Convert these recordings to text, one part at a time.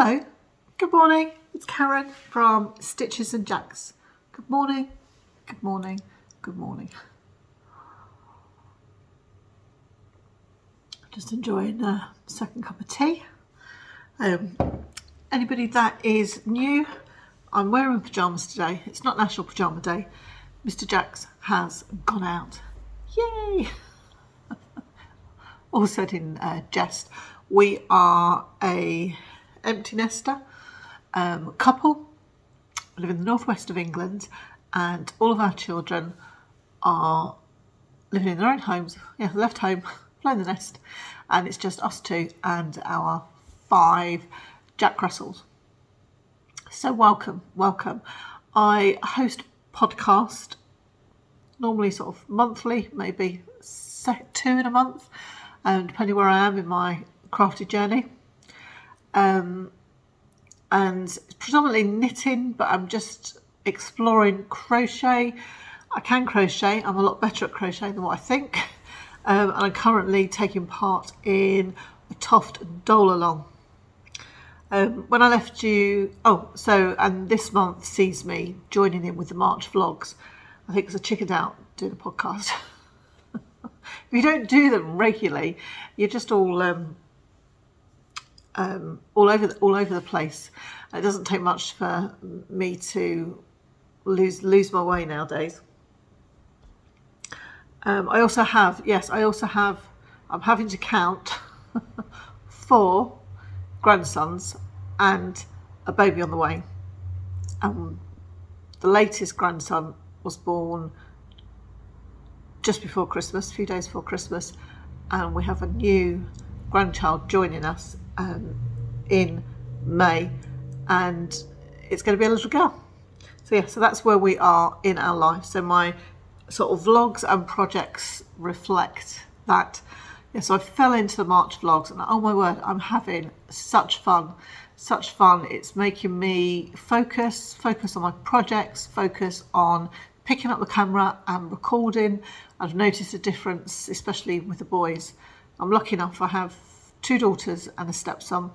Hello, good morning. It's Karen from Stitches and Jacks. Good morning, good morning, good morning. Just enjoying a second cup of tea. Anybody that is new, I'm wearing pyjamas today. It's not National Pyjama Day. Mr. Jacks has gone out. Yay! All said in jest. We are a empty nester couple. We live in the northwest of England, and all of our children are living in their own homes. Yeah, left home, flown the nest, and it's just us two and our 5 Jack Russells. So welcome. I host a podcast, normally sort of monthly, maybe 2 in a month, depending where I am in my crafty journey. And it's predominantly knitting, but I'm just exploring crochet. I can crochet. I'm a lot better at crochet than what I think. And I'm currently taking part in a Toft Dole Along. When I left you, and this month sees me joining in with the March vlogs. I think because I chickened out doing a podcast. If you don't do them regularly, you're just all over the place. It doesn't take much for me to lose my way nowadays. I'm having to count 4 grandsons and a baby on the way. The latest grandson was born just before Christmas, a few days before Christmas, and we have a new grandchild joining us in May, and it's going to be a little girl. So that's where we are in our life. So my sort of vlogs and projects reflect that. So I fell into the March vlogs, and oh my word, I'm having such fun. It's making me focus on my projects, focus on picking up the camera and recording. I've noticed a difference, especially with the boys. I'm lucky enough, I have 2 daughters and a stepson.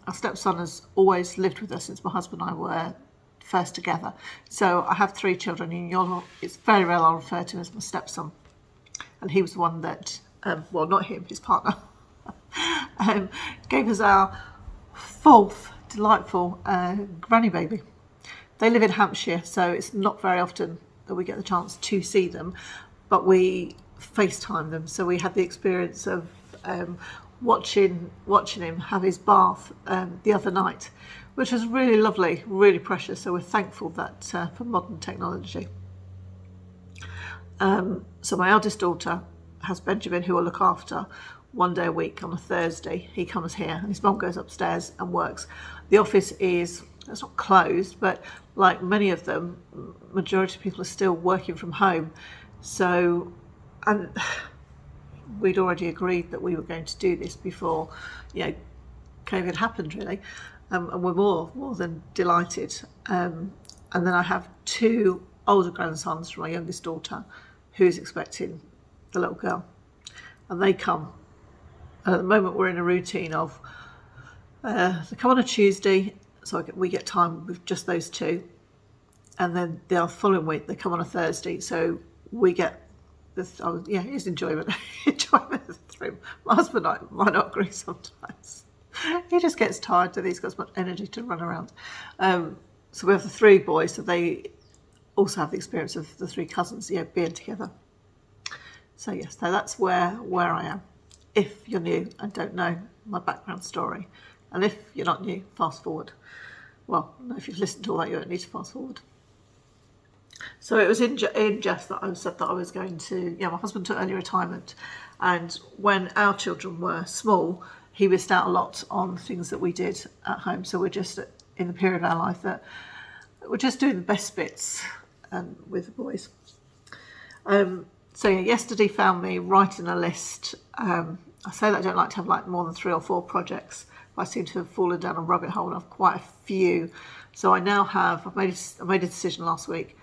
Our stepson has always lived with us since my husband and I were first together. So I have 3 children, and it's very rare I'll refer to him as my stepson. And he was the one that, not him, his partner, gave us our 4th delightful granny baby. They live in Hampshire, so it's not very often that we get the chance to see them, but we FaceTime them. So we had the experience of watching him have his bath the other night, which was really lovely, really precious. So we're thankful that for modern technology. So my eldest daughter has Benjamin, who will look after 1 day a week on a Thursday. He comes here, and his mum goes upstairs and works. The office it's not closed, but like many of them, majority of people are still working from home. So, and we'd already agreed that we were going to do this before, COVID happened, really. And we're more than delighted. And then I have 2 older grandsons from my youngest daughter, who's expecting the little girl. And they come. And at the moment, we're in a routine of they come on a Tuesday, so we get time with just those 2. And then the following week, they come on a Thursday, so we get this. It's enjoyment through. My husband and I might not agree sometimes. He just gets tired and he's got as much energy to run around. So we have the 3 boys, so they also have the experience of the 3 cousins, being together. So yes, so that's where I am. If you're new and don't know my background story, and if you're not new, fast forward. Well, no, if you've listened to all that, you don't need to fast forward. So it was in jest that I said that I was going to, my husband took early retirement, and when our children were small, he missed out a lot on things that we did at home. So we're just in the period of our life that we're just doing the best bits with the boys. Yesterday found me writing a list. I say that I don't like to have more than 3 or 4 projects, but I seem to have fallen down a rabbit hole and have quite a few. So I now have, I made a decision last week.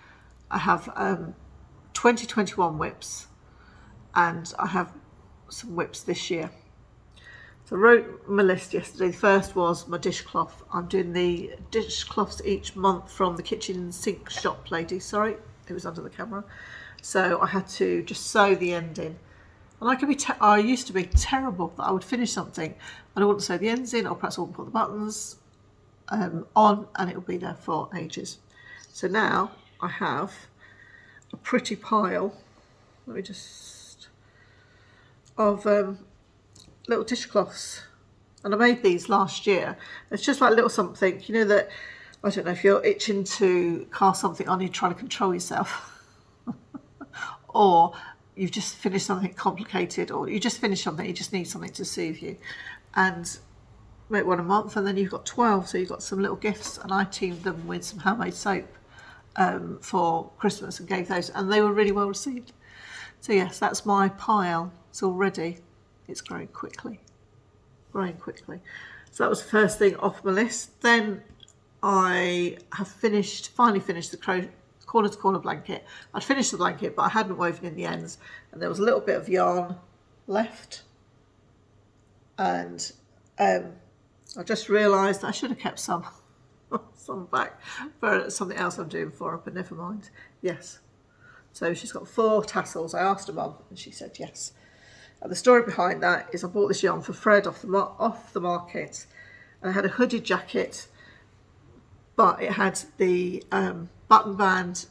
I have 2021 whips, and I have some whips this year. So I wrote my list yesterday. The first was my dishcloth. I'm doing the dishcloths each month from the kitchen sink shop lady. Sorry, it was under the camera. So I had to just sew the end in. And I used to be terrible that I would finish something and I wouldn't sew the ends in, or perhaps I wouldn't put the buttons on, and it would be there for ages. So now I have a pretty pile. Let me just of little dishcloths, and I made these last year. It's just like a little something, you know, that I don't know if you're itching to cast something on, you're trying to control yourself, or you've just finished something complicated, or you just finished something, you just need something to soothe you, and make one a month, and then you've got 12, so you've got some little gifts. And I teamed them with some handmade soap for Christmas and gave those, and they were really well received. So yes, that's my pile. It's already, it's growing quickly. So that was the first thing off my list. Then I have finally finished the corner to corner blanket. I'd finished the blanket, but I hadn't woven in the ends, and there was a little bit of yarn left, and I just realised I should have kept some back for something else I'm doing for her, but never mind. Yes. So she's got 4 tassels. I asked her mum, and she said yes. And the story behind that is I bought this yarn for Fred off the market, and I had a hooded jacket, but it had the button band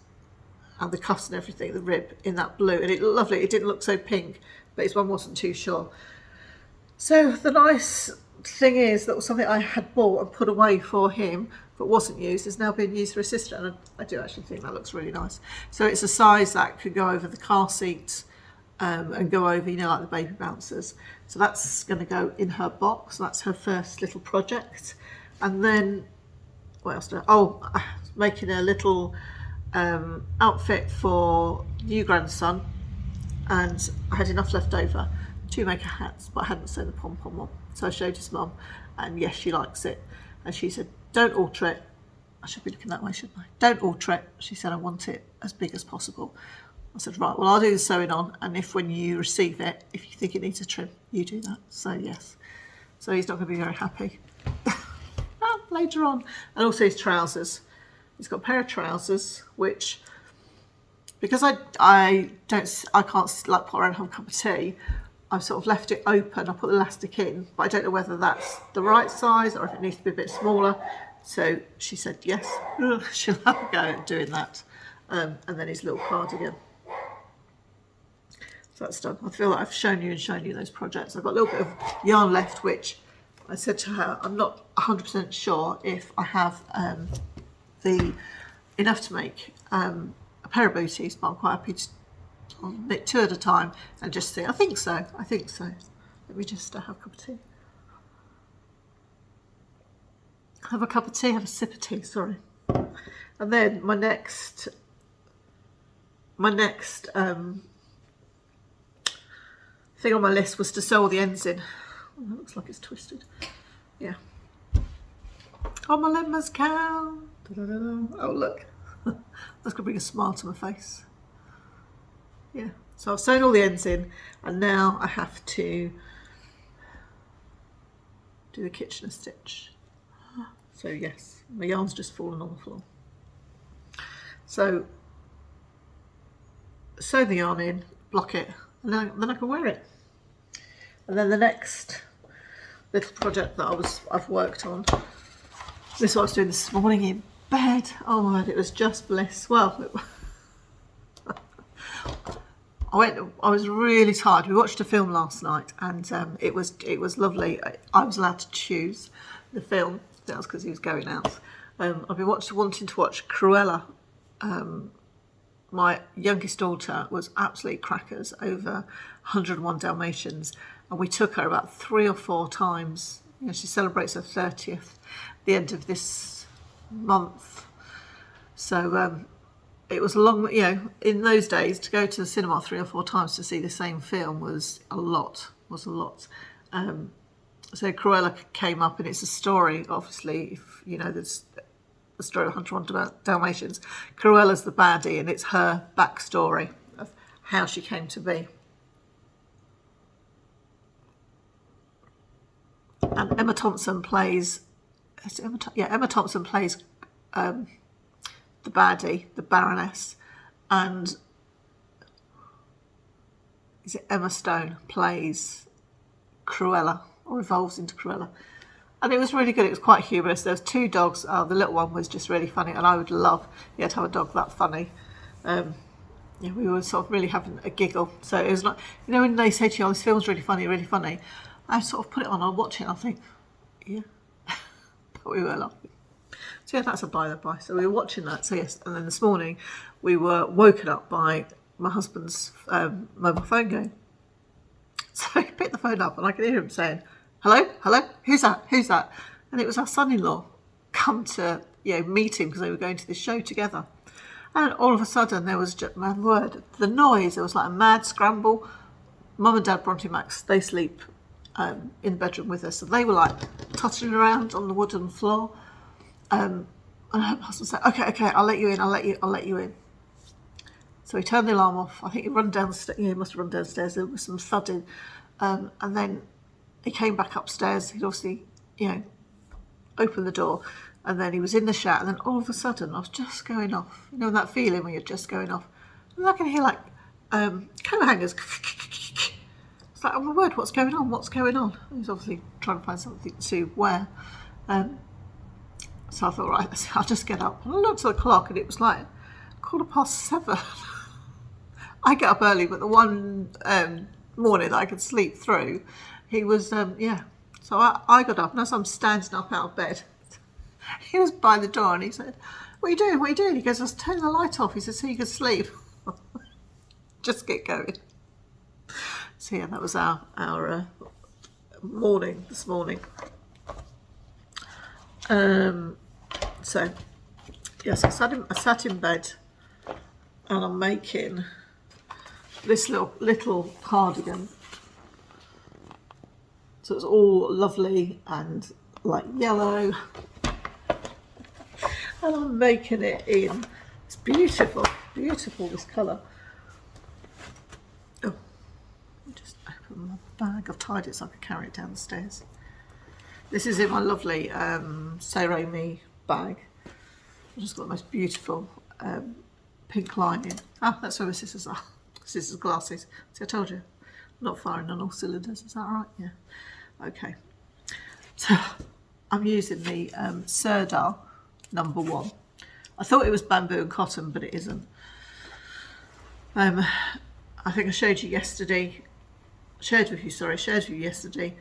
and the cuffs and everything, the rib in that blue, and it looked lovely. It didn't look so pink, but his mum wasn't too sure. So the nice thing is that was something I had bought and put away for him but wasn't used, is now being used for his sister, and I do actually think that looks really nice. So it's a size that could go over the car seat and go over, you know, like the baby bouncers. So that's going to go in her box. That's her first little project. And then what else I'm making a little outfit for new grandson, and I had enough left over to make a hat, but I hadn't sewn the pom-pom on. So I showed his mum, and yes, she likes it. And she said, don't alter it. I should be looking that way, shouldn't I? Don't alter it. She said, I want it as big as possible. I said, right, well, I'll do the sewing on, and if when you receive it, if you think it needs a trim, you do that. So yes. So he's not going to be very happy later on. And also his trousers. He's got a pair of trousers, which, because I can't like put around and have a cup of tea, I've sort of left it open. I put the elastic in, but I don't know whether that's the right size or if it needs to be a bit smaller. So she said yes, she'll have a go at doing that. And then his little cardigan. So that's done. I feel like I've shown you those projects. I've got a little bit of yarn left, which I said to her, I'm not 100% sure if I have enough to make a pair of booties, but I'm quite happy to knit 2 at a time and just see. I think so. Let me just have a cup of tea. Have a cup of tea, have a sip of tea, sorry. And then my next thing on my list was to sew all the ends in. Oh, that looks like it's twisted. Yeah. Oh, my lemons count. Oh, look. That's going to bring a smile to my face. Yeah. So I've sewn all the ends in, and now I have to do the Kitchener stitch. So yes, my yarn's just fallen on the floor. So sew the yarn in, block it, and then I can wear it. And then the next little project that I've worked on, this is what I was doing this morning in bed. Oh my God, it was just bliss. Well, I was really tired. We watched a film last night, and it was lovely. I was allowed to choose the film. That was because he was going out. I've been wanting to watch Cruella. My youngest daughter was absolutely crackers over 101 Dalmatians, and we took her about 3 or 4 times. You know, she celebrates her 30th the end of this month. So it was a long, you know, in those days to go to the cinema 3 or 4 times to see the same film was a lot. So Cruella came up, and it's a story, obviously, if you know, there's the story of 101 Dalmatians. Cruella's the baddie, and it's her backstory of how she came to be. and Emma Thompson plays. Emma Thompson plays the baddie, the Baroness, and is it Emma Stone plays Cruella, or evolves into Cruella. And it was really good. It was quite humorous. There was 2 dogs. Oh, the little one was just really funny, and I would love to have a dog that funny. We were sort of really having a giggle. So it was like, when they say to you, "Oh, this film's really funny, really funny," I sort of put it on, I'll watch it, and I'll think, yeah, but we were laughing. So yeah, that's a by the by. So we were watching that. So yes, and then this morning we were woken up by my husband's mobile phone going. So I picked the phone up and I could hear him saying, "Hello, hello, who's that? Who's that?" And it was our son-in-law come to meet him because they were going to this show together. And all of a sudden there was just, my word, the noise. There was like a mad scramble. Mum and Dad, Bronte Max, they sleep in the bedroom with us, so they were like tottering around on the wooden floor. And her husband said, "Okay, I'll let you in. I'll let you in." So he turned the alarm off. I think he run downstairs. Yeah, he must have run downstairs. There was some thudding, and then he came back upstairs. He'd obviously, opened the door, and then he was in the shower. And then all of a sudden, I was just going off. That feeling when you're just going off. And I can hear like coat hangers. It's like, oh my word, what's going on? What's going on? He was obviously trying to find something to wear. So I thought, right, I'll just get up. And I looked at the clock, and it was like 7:15. I get up early, but the one morning that I could sleep through, he was, So I got up, and as I'm standing up out of bed, he was by the door, and he said, "What are you doing? What are you doing?" He goes, "I was turning the light off." He said, "So you could sleep." Just get going. So yeah, that was our morning this morning. So yes, I sat in bed, and I'm making this little cardigan. So it's all lovely and like yellow, and I'm making it in. It's beautiful, beautiful, this colour. Oh, I'll just open my bag. I've tied it so I can carry it down the stairs. This is in my lovely Say Raimi bag. I've just got the most beautiful pink lining. That's where my sisters are. Sisters' glasses. See, I told you, not firing on all cylinders. Is that right? Yeah. Okay. So I'm using the Sirdar number 1. I thought it was bamboo and cotton, but it isn't. I think I shared with you yesterday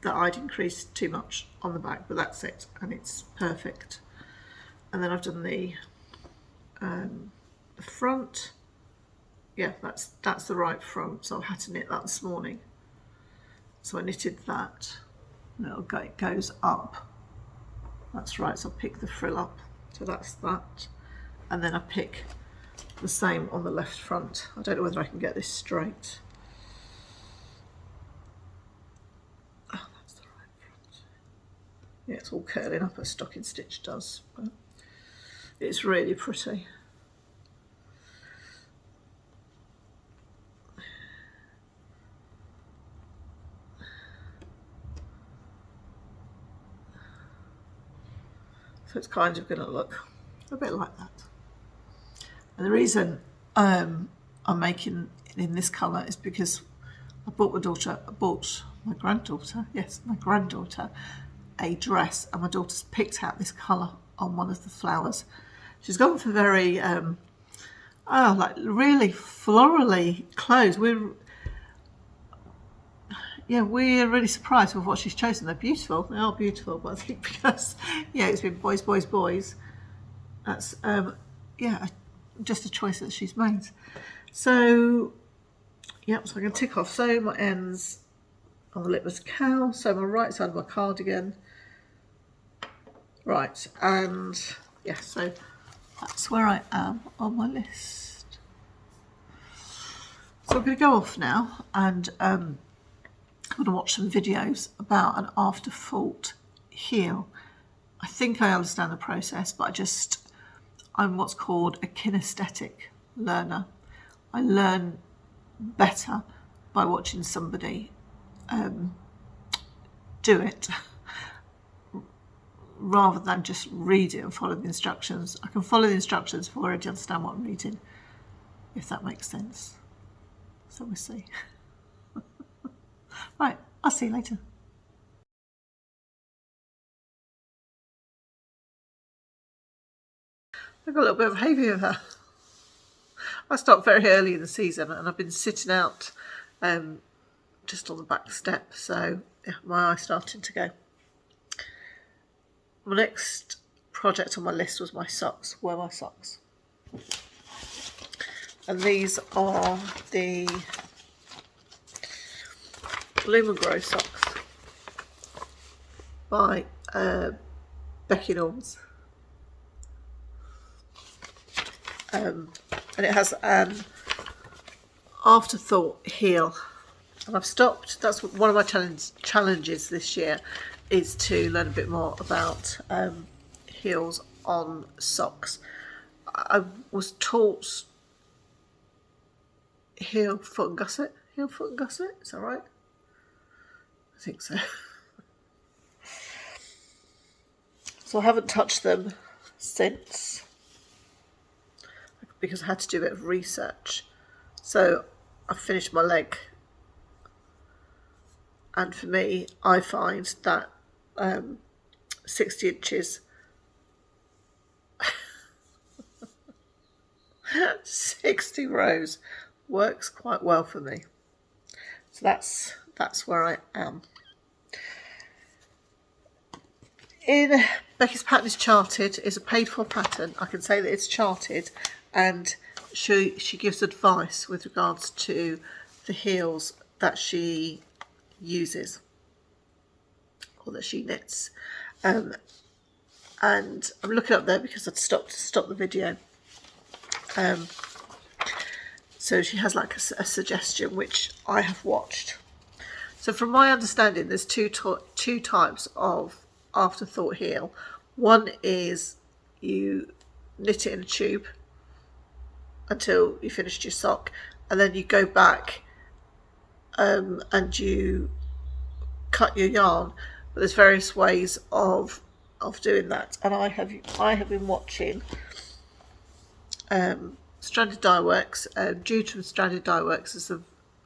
that I'd increased too much on the back, but that's it, and it's perfect. And then I've done the front. Yeah, that's the right front. So I had to knit that this morning. So I knitted that, and it goes up. That's right. So I pick the frill up. So that's that, and then I pick the same on the left front. I don't know whether I can get this straight. Oh, that's the right front. Yeah, it's all curling up as stocking stitch does, but it's really pretty. So it's kind of going to look a bit like that. And the reason I'm making it in this colour is because I bought my granddaughter a dress, and my daughter's picked out this colour on one of the flowers. She's gone for very, really florally clothes. We're really surprised with what she's chosen. They're beautiful. They are beautiful, but I think because it's been boys, boys, boys. That's just a choice that she's made. So so I can tick off. Sew my ends on the litmus cow. Sew my right side of my cardigan. Right, and so that's where I am on my list. So I'm going to go off now, and I'm going to watch some videos about an after fault heel. I think I understand the process, but I'm what's called a kinesthetic learner. I learn better by watching somebody do it. rather than just read it and follow the instructions. I can follow the instructions if I already understand what I'm reading, if that makes sense. So we'll see. Right, I'll see you later. I've got a little bit of hay fever. I start very early in the season and I've been sitting out just on the back step, so yeah, my eye's starting to go. My next project on my list was my socks. And these are the Bloom and Grow socks by Becky Norms. And it has an afterthought heel. And I've stopped. That's one of my challenges this year, is to learn a bit more about heels on socks. I was taught heel, foot and gusset. Is that right? I think so. So I haven't touched them since, because I had to do a bit of research. So I finished my leg. And for me, I find that 60 inches, 60 rows works quite well for me. So that's where I am. In Becky's Pattern is Charted is a paid for pattern. I can say that it's charted, and she gives advice with regards to the heels that she uses or that she knits, and I'm looking up there because I'd stopped the video. So she has like a suggestion which I have watched. So from my understanding, there's two types of afterthought heel. One is you knit it in a tube until you finished your sock, and then you go back and you cut your yarn. But there's various ways of doing that, and I have been watching Stranded Dye Works. Jude from Stranded Dye Works is a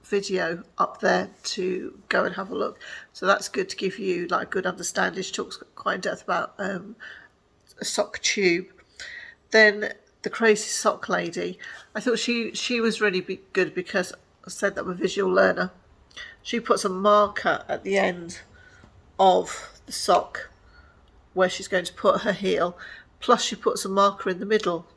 video up there to go and have a look. So that's good to give you like a good understanding. She talks quite in depth about a sock tube. Then the Crazy Sock Lady, I thought she was really good because I said that I'm a visual learner. She puts a marker at the end of the sock where she's going to put her heel, plus she puts a marker in the middle.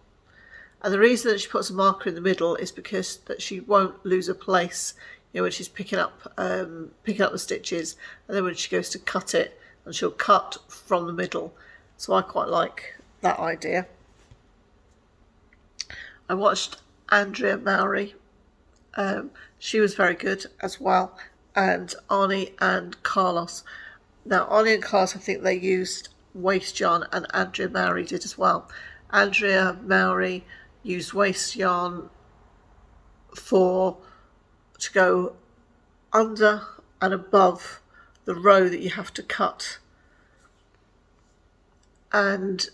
And the reason that she puts a marker in the middle is because that she won't lose her place, when she's picking up the stitches, and then when she goes to cut it, and she'll cut from the middle. So I quite like that idea. I watched Andrea Mowry. She was very good as well, and Arnie and Carlos. Now Arnie and Carlos, I think they used waste yarn, and Andrea Mowry did as well. Andrea Mowry used waste yarn to go under and above the row that you have to cut, and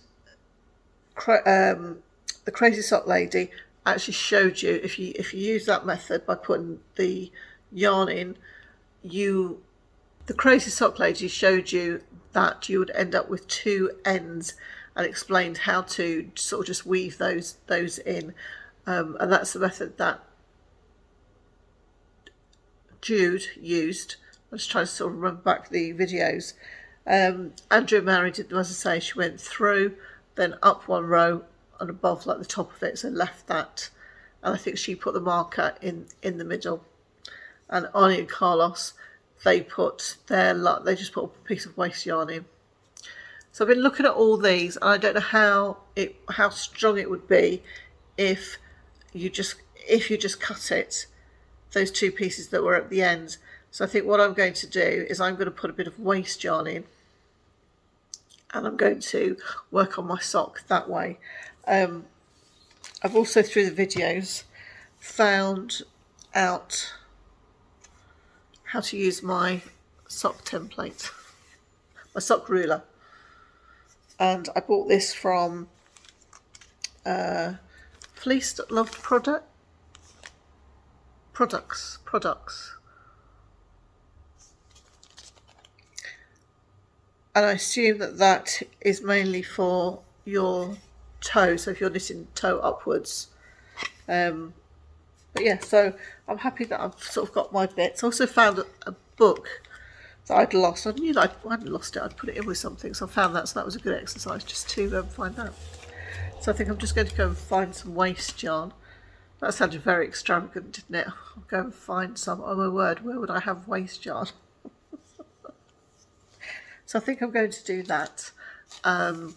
the Crazy Sock Lady actually showed you, if you use that method by putting the yarn in, the Crazy Sock Lady showed you that you would end up with two ends, and explained how to sort of just weave those in, and that's the method that Jude used. I'm just trying to sort of run back the videos. Andrea Mowry did, as I say, she went through, then up one row and above like the top of it, so left that, and I think she put the marker in the middle. And Arnie and Carlos, they just put a piece of waste yarn in. So I've been looking at all these, and I don't know how strong it would be if you just cut it, those two pieces that were at the end. So I think what I'm going to do is I'm going to put a bit of waste yarn in, and I'm going to work on my sock that way. I've also, through the videos, found out how to use my sock template, my sock ruler. and I bought this from Fleece That Loved Products. And I assume that is mainly for your toe, so if you're knitting toe upwards. But yeah, so I'm happy that I've sort of got my bits. I also found a book that I'd lost. I knew that I hadn't lost it, I'd put it in with something, so I found that, so that was a good exercise just to find that. So I think I'm just going to go and find some waste yarn. That sounded very extravagant, didn't it? I'll go and find some. Oh my word, where would I have waste yarn? So I think I'm going to do that. And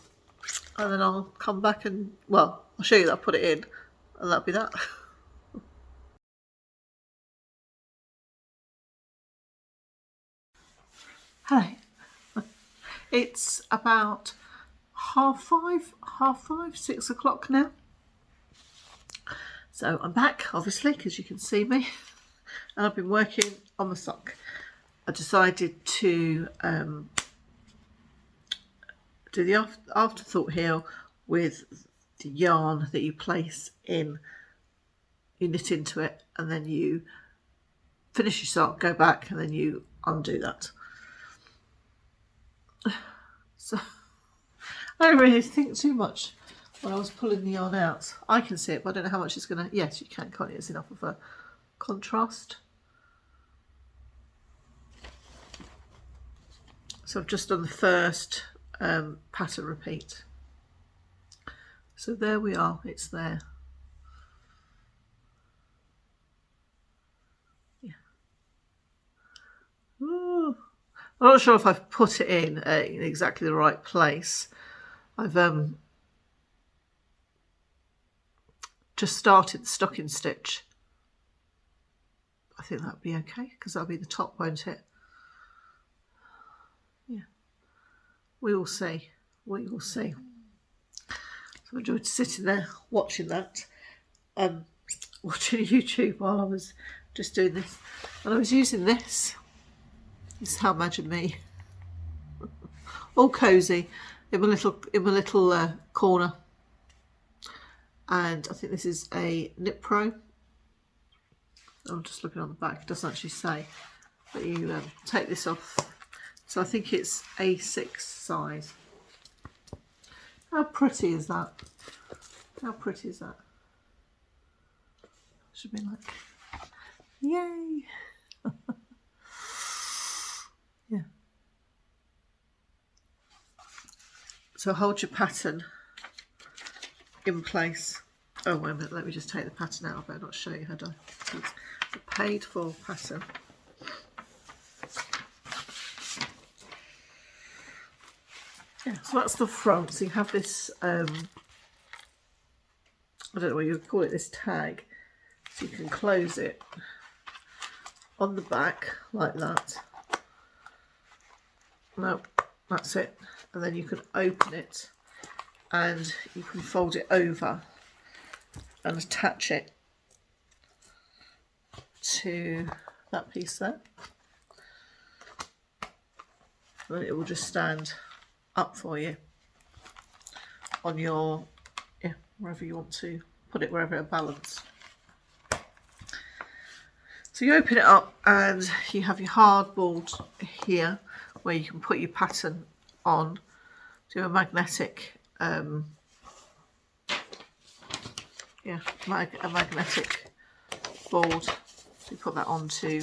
then I'll come back and, well, I'll show you that I put it in, and that'll be that. Hello. It's about 5:30, 6 o'clock now. So I'm back, obviously, because you can see me. And I've been working on the sock. I decided to do the afterthought heel with the yarn that you place in. You knit into it, and then you finish your sock, go back, and then you undo that. So I don't really think too much when I was pulling the yarn out. I can see it, but I don't know how much it's going to... Yes, you can, can't you? It's enough of a contrast. So I've just done the first pattern repeat. So there we are, it's there. Yeah. Ooh. I'm not sure if I've put it in exactly the right place. I've just started the stocking stitch. I think that'll be okay, because that'll be the top, won't it? Yeah. We will see. We will see. So I enjoyed sitting there watching that, watching YouTube while I was just doing this. And I was using this. This is how I imagine me. All cosy in my little corner. And I think this is a Knit Pro. I'm just looking on the back, it doesn't actually say, but you take this off. So I think it's A6 size. How pretty is that? How pretty is that? Should be like, yay! Yeah. So hold your pattern in place. Oh, wait a minute, let me just take the pattern out. I better not show you, had I? It's a paid for pattern. Yeah, so that's the front. So you have this, I don't know what you would call it, this tag. So you can close it on the back like that. No, that's it. And then you can open it and you can fold it over and attach it to that piece there. And then it will just stand up for you on your, yeah, wherever you want to put it, wherever it'll balance. So you open it up and you have your hardboard here where you can put your pattern on. Do a magnetic, a magnetic board. So you put that on to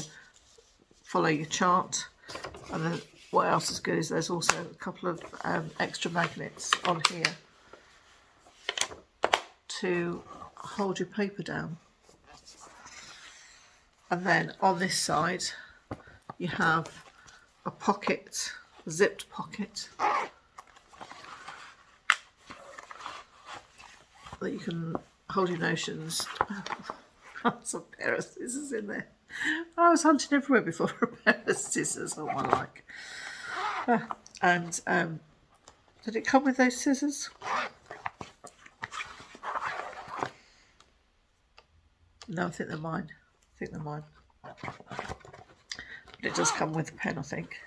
follow your chart. And then what else is good is there's also a couple of extra magnets on here to hold your paper down. And then on this side you have a pocket, a zipped pocket that you can hold your notions. That's a pair of scissors in there. I was hunting everywhere before for a pair of scissors. Oh, I like. And did it come with those scissors? No, I think they're mine. I think they're mine. But it does come with a pen, I think.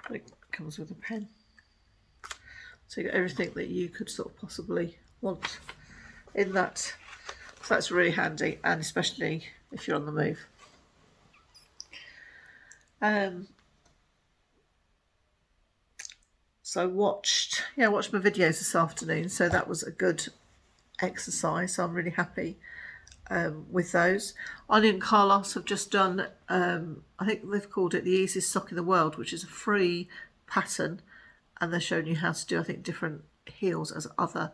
It comes with a pen. So you got everything that you could sort of possibly want in that. So that's really handy, and especially if you're on the move. So I watched my videos this afternoon. So that was a good exercise. So I'm really happy with those. Anya and Carlos have just done, I think they've called it the easiest sock in the world, which is a free pattern, and they're showing you how to do, I think, different heels as other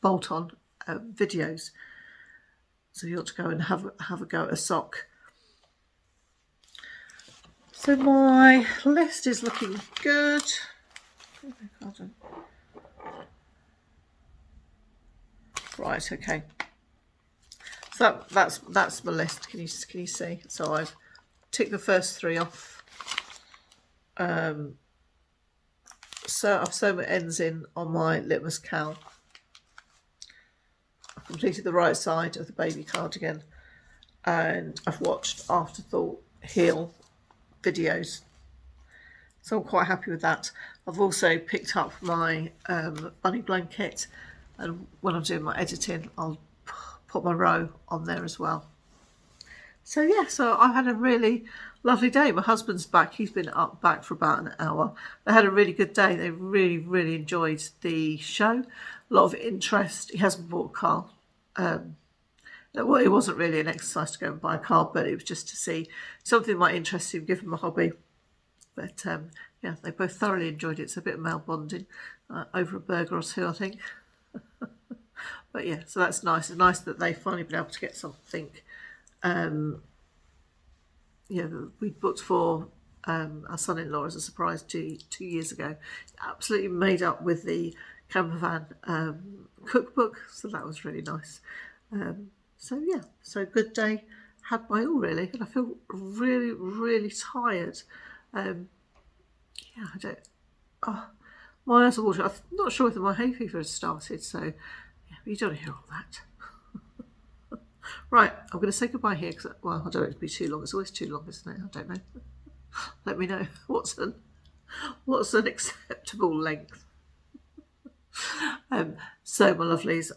bolt-on videos. So you ought to go and have a go at a sock. So my list is looking good. Right, okay. So that's my list. Can you see? So I've ticked the first 3 off. So I've sewn my ends in on my litmus cowl. I've completed the right side of the baby cardigan, and I've watched Afterthought heel videos. So I'm quite happy with that. I've also picked up my bunny blanket, and when I'm doing my editing, I'll put my row on there as well. So yeah, so I've had a really lovely day. My husband's back. He's been back for about an hour. They had a really good day. They really, really enjoyed the show. A lot of interest. He hasn't bought a car. Well, it wasn't really an exercise to go and buy a car, but it was just to see something that might interest him, give him a hobby. But yeah, they both thoroughly enjoyed it. It's a bit of male bonding over a burger or two, I think. But yeah, so that's nice. It's nice that they've finally been able to get something. We booked for our son-in-law as a surprise 2 years ago. Absolutely made up with the camper van cookbook, so that was really nice. So yeah, so good day had by all really, and I feel really, really tired. I don't. Oh, my eyes are watering. I'm not sure whether my hay fever has started, so yeah, you don't hear all that. Right, I'm going to say goodbye here because, well, I don't want it to be too long. It's always too long, isn't it? I don't know. Let me know what's an acceptable length. So, my lovelies,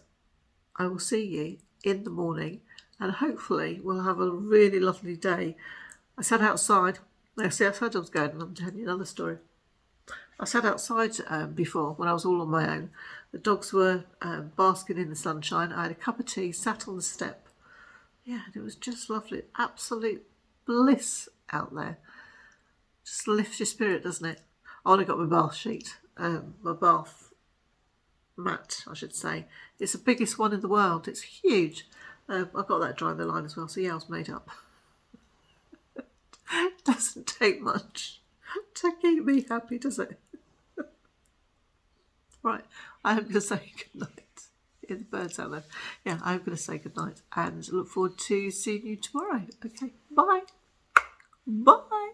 I will see you in the morning, and hopefully we'll have a really lovely day. I sat outside. I said I was going, and I'm telling you another story. I sat outside before when I was all on my own. The dogs were basking in the sunshine. I had a cup of tea, sat on the step. Yeah, and it was just lovely. Absolute bliss out there. Just lifts your spirit, doesn't it? I only got my bath sheet, my bath mat, I should say. It's the biggest one in the world. It's huge. I've got that dry in the line as well, so yeah, I was made up. It doesn't take much to keep me happy, does it? Right, I'm going to say good night. Yeah, the birds out there. Yeah, I'm going to say good night and look forward to seeing you tomorrow. Okay, bye. Bye.